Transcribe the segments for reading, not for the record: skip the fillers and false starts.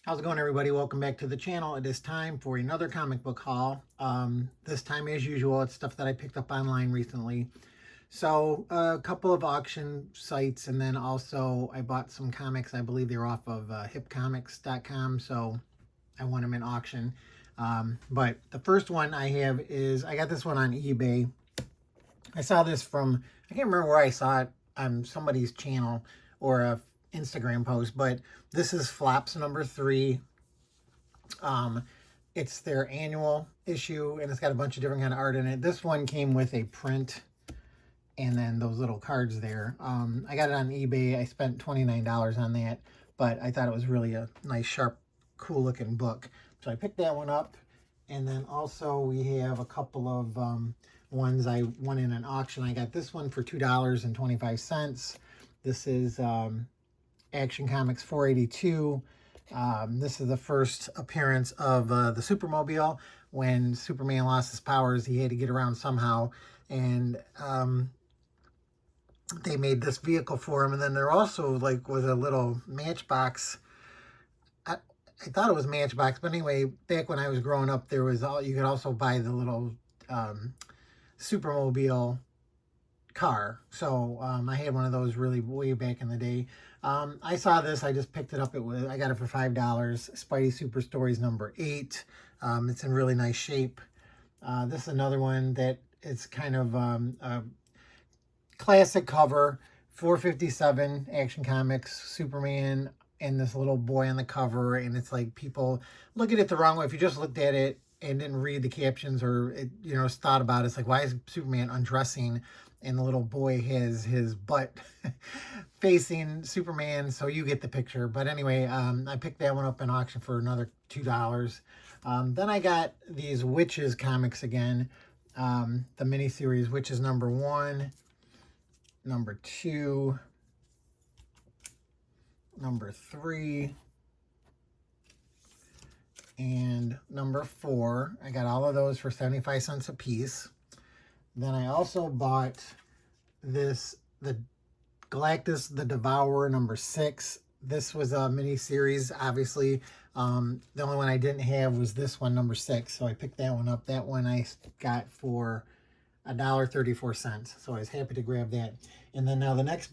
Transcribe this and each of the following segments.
How's it going, everybody? Welcome back to the channel. It is time for another comic book haul. This time, as usual, it's stuff that I picked up online recently. So a couple of auction sites, and then also I bought some comics. I believe they're off of hipcomics.com, so I won them in auction. But the first one I have is, I got this one on eBay. I saw this from, I can't remember where I saw it, on somebody's channel or a Instagram post, but this is Flops number 3. It's their annual issue, and it's got a bunch of different kind of art in it. This one came with a print and then those little cards there. I got it on eBay. I spent $29 on that, but I thought it was really a nice, sharp, cool looking book. So I picked that one up. And then also we have a couple of ones I won in an auction. I got this one for $2.25. This is Action Comics 482. This is the first appearance of the Supermobile. When Superman lost his powers, he had to get around somehow. And they made this vehicle for him. And then there also was a little Matchbox. I thought it was Matchbox, but anyway, back when I was growing up, there was you could also buy the little Supermobile car. So I had one of those really way back in the day. I saw this. I just picked it up. I got it for $5. Spidey Super Stories number 8. It's in really nice shape. This is another one that it's kind of a classic cover. 457 Action Comics, Superman and this little boy on the cover, and it's like people look at it the wrong way. If you just looked at it and didn't read the captions or thought about it, it's like, why is Superman undressing and the little boy has his butt facing Superman? So you get the picture. But anyway, I picked that one up in auction for another $2. Then I got these Witches comics again, the miniseries Witches number 1, number 2, number 3, and number 4. I got all of those for 75 cents a piece. Then I also bought the Galactus the Devourer number 6. This was a mini series, obviously. The only one I didn't have was this one, number 6. So I picked that one up. That one I got for $1.34. So I was happy to grab that. And then now the next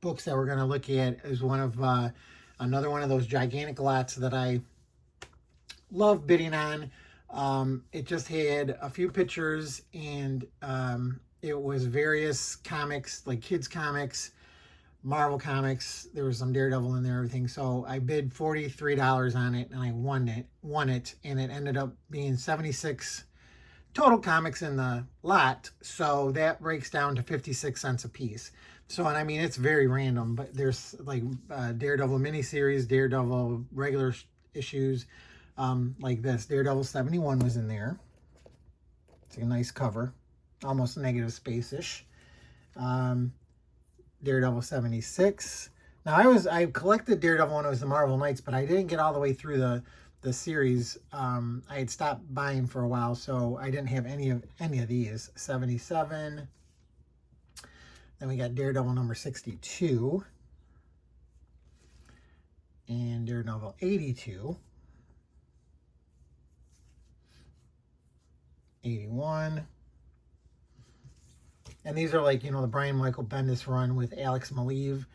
books that we're going to look at is one of another one of those gigantic lots that I love bidding on. It just had a few pictures, and it was various comics, like kids comics, Marvel comics. There was some Daredevil in there, everything. So I bid $43 on it, and I won it, and it ended up being 76 total comics in the lot. So that breaks down to 56 cents a piece. So, and I mean, it's very random, but there's like Daredevil miniseries, Daredevil regular issues, like this. Daredevil 71 was in there. It's a nice cover, almost negative space-ish. Daredevil 76. Now, I collected Daredevil when it was the Marvel Knights, but I didn't get all the way through the series. I had stopped buying for a while, so I didn't have any of these. 77. Then we got Daredevil number 62. And Daredevil 82. 81. And these are like, the Brian Michael Bendis run with Alex Maleev.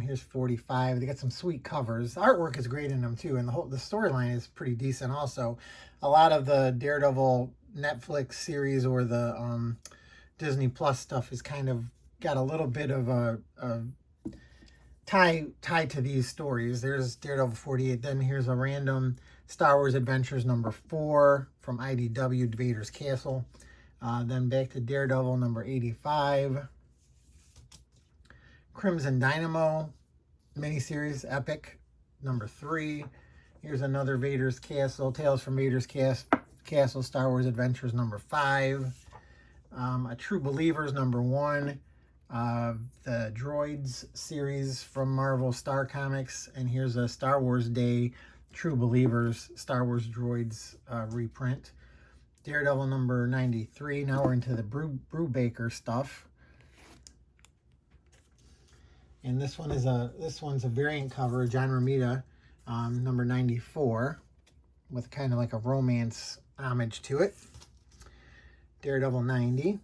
Here's 45. They got some sweet covers. The artwork is great in them too, and the storyline is pretty decent also. A lot of the Daredevil Netflix series or the Disney Plus stuff is kind of got a little bit of a tie to these stories. There's Daredevil 48. Then here's a random Star Wars Adventures number 4 from IDW, Vader's Castle. Then back to Daredevil number 85. Crimson Dynamo miniseries epic number 3. Here's another Vader's Castle, Tales from Vader's Castle, Star Wars Adventures number 5. A True Believers number 1. The Droids series from Marvel Star Comics. And here's a Star Wars Day True Believers Star Wars Droids reprint. Daredevil number 93. Now we're into the Brubaker stuff. And this one's a variant cover, John Romita number 94, with kind of like a romance homage to it. Daredevil 90.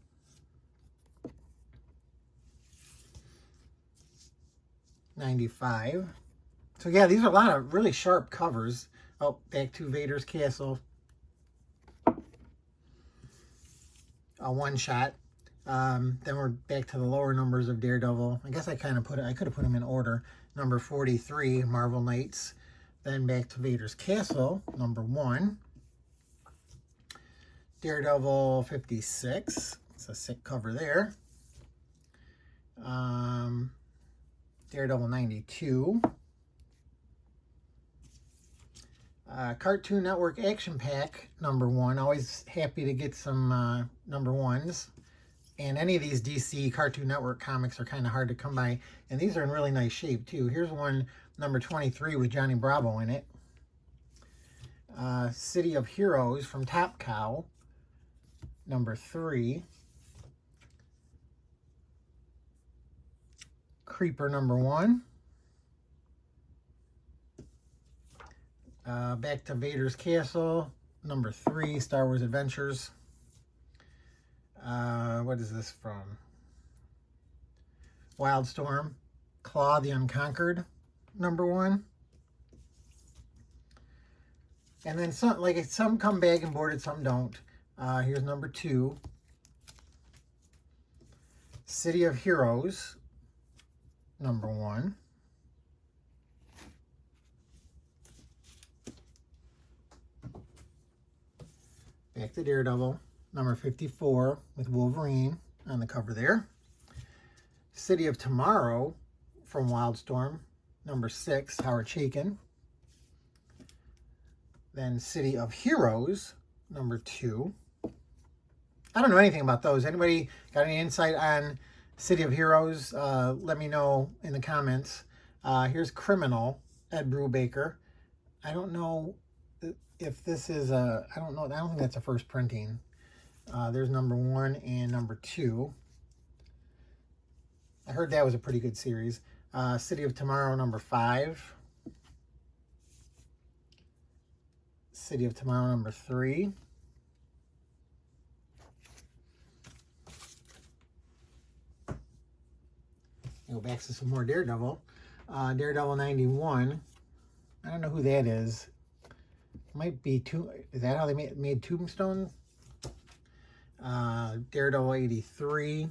'95. So yeah, these are a lot of really sharp covers. Oh, back to Vader's Castle. A one shot. Then we're back to the lower numbers of Daredevil. I guess I could have put them in order. Number 43, Marvel Knights. Then back to Vader's Castle, number 1. Daredevil 56. It's a sick cover there. Daredevil 92. Cartoon Network Action Pack, number 1. Always happy to get some number 1s. And any of these DC Cartoon Network comics are kind of hard to come by. And these are in really nice shape, too. Here's one, number 23, with Johnny Bravo in it. City of Heroes from Top Cow, number 3. Creeper, number 1. Back to Vader's Castle, number 3, Star Wars Adventures. What is this from? Wildstorm, Claw the Unconquered, number 1. And then some come bag and boarded, some don't. Here's number 2. City of Heroes, number 1. Back to Daredevil, number 54, with Wolverine on the cover there. City of Tomorrow from Wildstorm, number 6, Howard Chaykin. Then City of Heroes, number 2. I don't know anything about those. Anybody got any insight on City of Heroes? Let me know in the comments. Here's Criminal, Ed Brubaker. I don't know if this is I don't think that's a first printing. There's number 1 and number 2. I heard that was a pretty good series. City of Tomorrow, number 5. City of Tomorrow, number 3. Go back to some more Daredevil. Daredevil 91. I don't know who that is. Might be is that how they made Tombstone? Daredevil 83.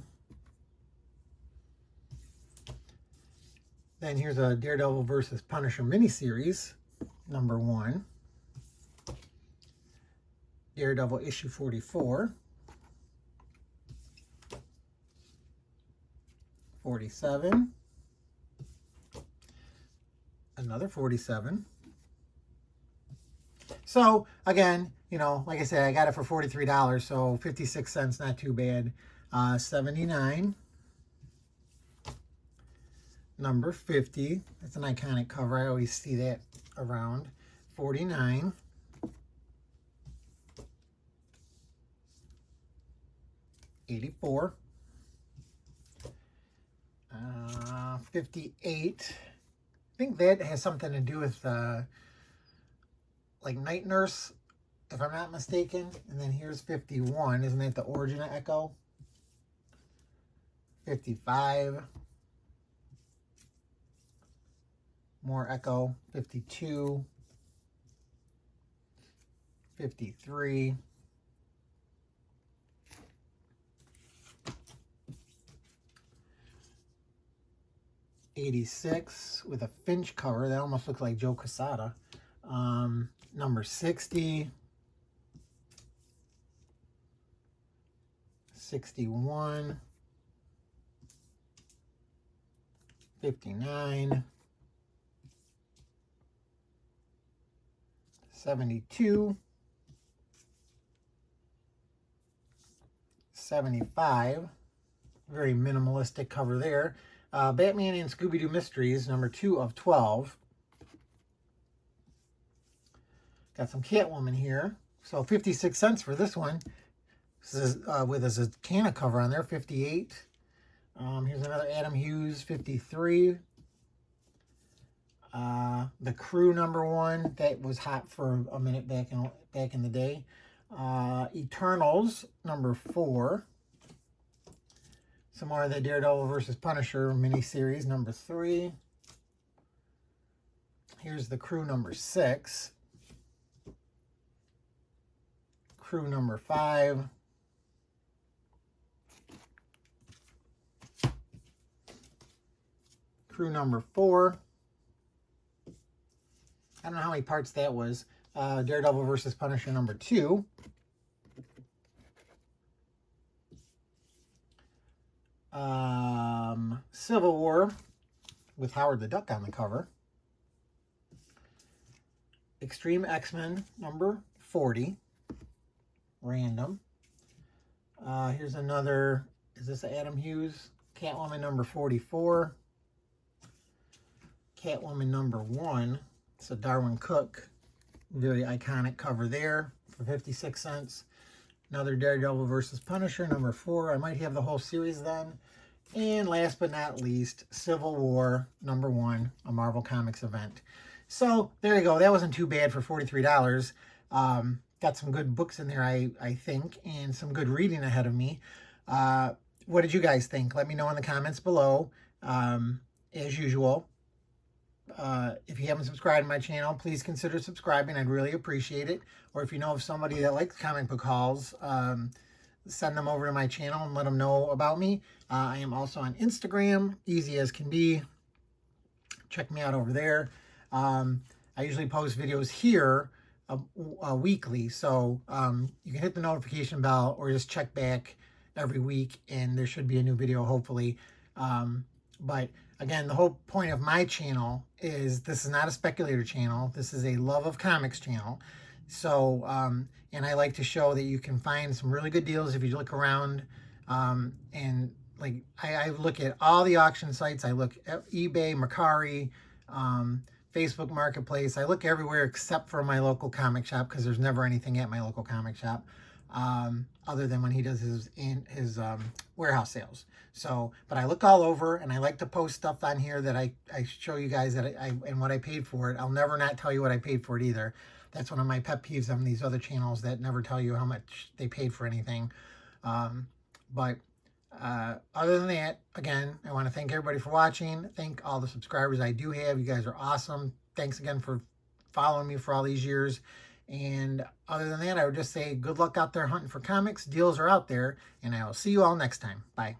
Then here's a Daredevil versus Punisher miniseries, number 1. Daredevil issue 44. 47. Another 47. So, again, you know, like I said, I got it for $43, so 56 cents, not too bad. 79. Number 50. That's an iconic cover. I always see that around. 49. 84. 58. I think that has something to do with like Night Nurse, if I'm not mistaken. And then here's 51. Isn't that the origin of Echo? 55. More Echo. 52. 53. 86 with a Finch cover. That almost looks like Joe Quesada. Number 60. 61. 59. 72. 75. Very minimalistic cover there. Batman and Scooby-Doo Mysteries, number 2 of 12. Got some Catwoman here. So 56 cents for this one. This is with a Zatanna cover on there, 58. Here's another Adam Hughes, 53. The Crew #1, that was hot for a minute back in the day. Eternals #4. Some more of the Daredevil versus Punisher miniseries #3. Here's the Crew #6. Crew #5. Crew #4. I don't know how many parts that was. Daredevil versus Punisher #2. Civil War with Howard the Duck on the cover. Extreme X-Men #40. Random. Here's another, is this Adam Hughes? Catwoman #44. Catwoman #1. It's a Darwin Cook. Very iconic cover there for 56 cents. Another Daredevil versus Punisher #4. I might have the whole series then. And last but not least, Civil War #1, a Marvel Comics event. So there you go. That wasn't too bad for $43. Got some good books in there, I think, and some good reading ahead of me. What did you guys think? Let me know in the comments below. As usual, if you haven't subscribed to my channel, please consider subscribing. I'd really appreciate it. Or if you know of somebody that likes comic book hauls, send them over to my channel and let them know about me. I am also on Instagram, easy as can be. Check me out over there. I usually post videos here weekly, so you can hit the notification bell or just check back every week and there should be a new video hopefully. But again, the whole point of my channel is this is not a speculator channel. This is a love of comics channel. So, and I like to show that you can find some really good deals if you look around. And like, I look at all the auction sites. I look at eBay, Mercari, Facebook Marketplace. I look everywhere except for my local comic shop because there's never anything at my local comic shop other than when he does his warehouse sales. So, but I look all over and I like to post stuff on here that I show you guys that and what I paid for it. I'll never not tell you what I paid for it either. That's one of my pet peeves on these other channels that never tell you how much they paid for anything. But other than that, again, I want to thank everybody for watching. Thank all the subscribers I do have. You guys are awesome. Thanks again for following me for all these years. And other than that, I would just say good luck out there hunting for comics. Deals are out there. And I will see you all next time. Bye.